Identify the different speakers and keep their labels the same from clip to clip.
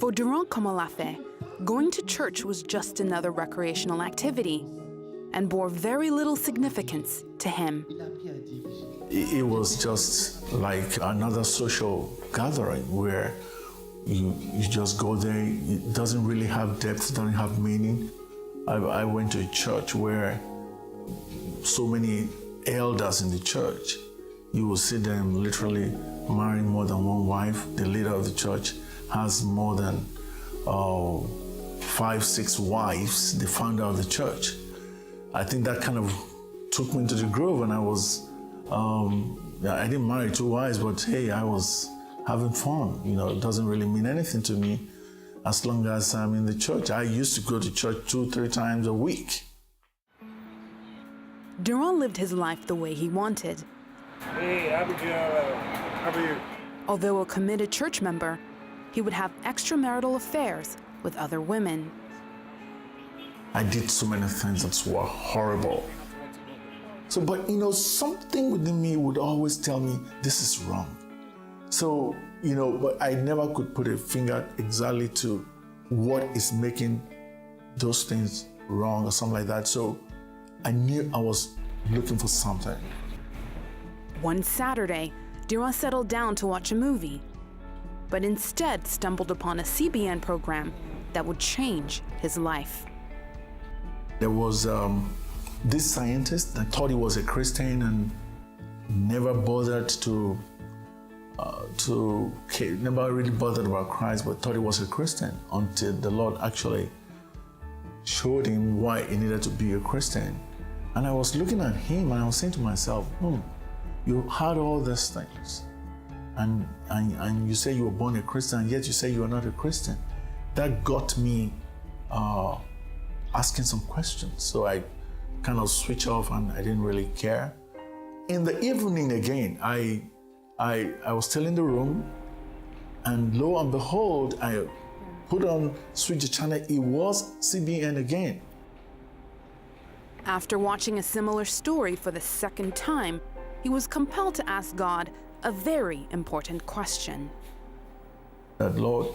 Speaker 1: For Diran Komolafe, going to church was just another recreational activity and bore very little significance to him.
Speaker 2: It was just like another social gathering where you just go there. It doesn't really have depth, it doesn't have meaning. I went to a church where so many elders in the church, you will see them literally marrying more than one wife. The leader of the church has more than 5, 6 wives, the founder of the church. I think that kind of took me into the groove, and I was, I didn't marry 2 wives, but hey, I was having fun. You know, it doesn't really mean anything to me as long as I'm in the church. I used to go to church 2, 3 times a week.
Speaker 1: Diran lived his life the way he wanted.
Speaker 3: Hey, Abigail, how are you?
Speaker 1: Although a committed church member, he would have extramarital affairs with other women.
Speaker 2: I did so many things that were horrible. So, but you know, something within me would always tell me this is wrong. So, you know, but I never could put a finger exactly to what is making those things wrong or something like that. So I knew I was looking for something.
Speaker 1: One Saturday, Diran settled down to watch a movie, but instead stumbled upon a CBN program that would change his life.
Speaker 2: There was this scientist that thought he was a Christian and never bothered never really bothered about Christ, but thought he was a Christian until the Lord actually showed him why he needed to be a Christian. And I was looking at him and I was saying to myself, you had all these things, and you say you were born a Christian, and yet you say you are not a Christian. That got me asking some questions. So I kind of switched off and I didn't really care. In the evening again, I was still in the room, and lo and behold, I put on, switch the channel, it was CBN again.
Speaker 1: After watching a similar story for the second time, he was compelled to ask God a very important question.
Speaker 2: That, Lord,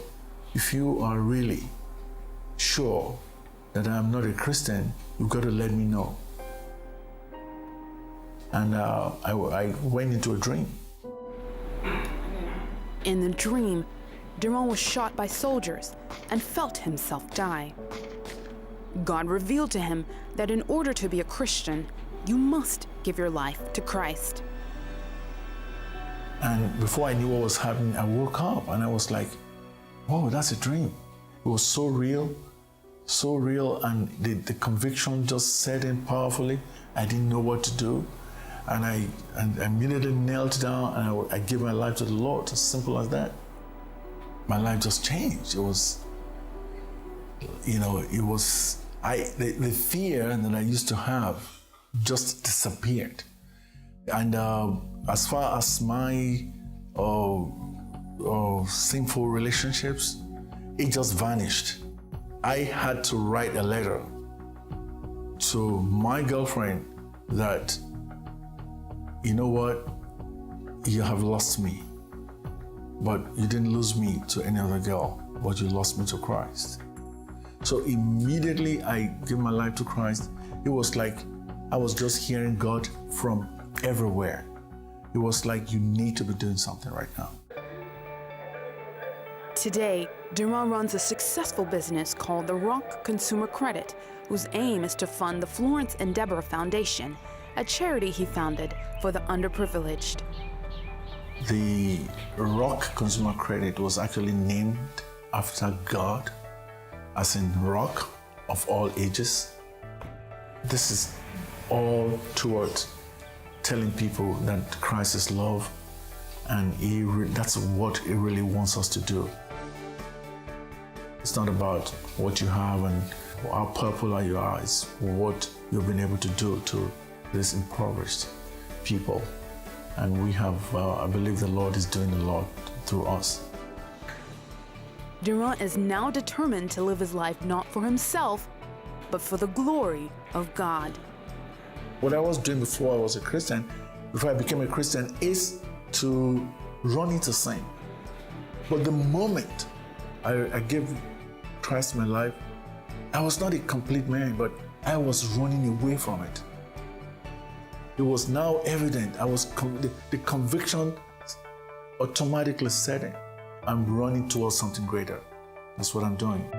Speaker 2: if you are really sure that I'm not a Christian, you've got to let me know. And I went into a dream.
Speaker 1: In the dream, Diran was shot by soldiers and felt himself die. God revealed to him that in order to be a Christian, you must give your life to Christ.
Speaker 2: And before I knew what was happening, I woke up and I was like, oh, that's a dream. It was so real, and the conviction just set in powerfully. I didn't know what to do. And I immediately knelt down and I gave my life to the Lord, as simple as that. My life just changed. It was, you know, the fear that I used to have just disappeared. And as far as my sinful relationships, it just vanished. I had to write a letter to my girlfriend that, you know what, you have lost me, but you didn't lose me to any other girl, but you lost me to Christ. So immediately I gave my life to Christ. It was like I was just hearing God from everywhere. It was like, you need to be doing something right now.
Speaker 1: Today, Diran runs a successful business called the Rock Consumer Credit, whose aim is to fund the Florence and Deborah Foundation, a charity he founded for the underprivileged.
Speaker 2: The Rock Consumer Credit was actually named after God, as in rock of all ages. This is all towards telling people that Christ is love, and that's what He really wants us to do. It's not about what you have and how popular you are, it's what you've been able to do to these impoverished people. And we have, I believe the Lord is doing a lot through us.
Speaker 1: Diran is now determined to live his life not for himself, but for the glory of God.
Speaker 2: What I was doing before I was a Christian, before I became a Christian, is to run into sin. But the moment I gave Christ my life, I was not a complete man, but I was running away from it. It was now evident. The conviction automatically set in. I'm running towards something greater. That's what I'm doing.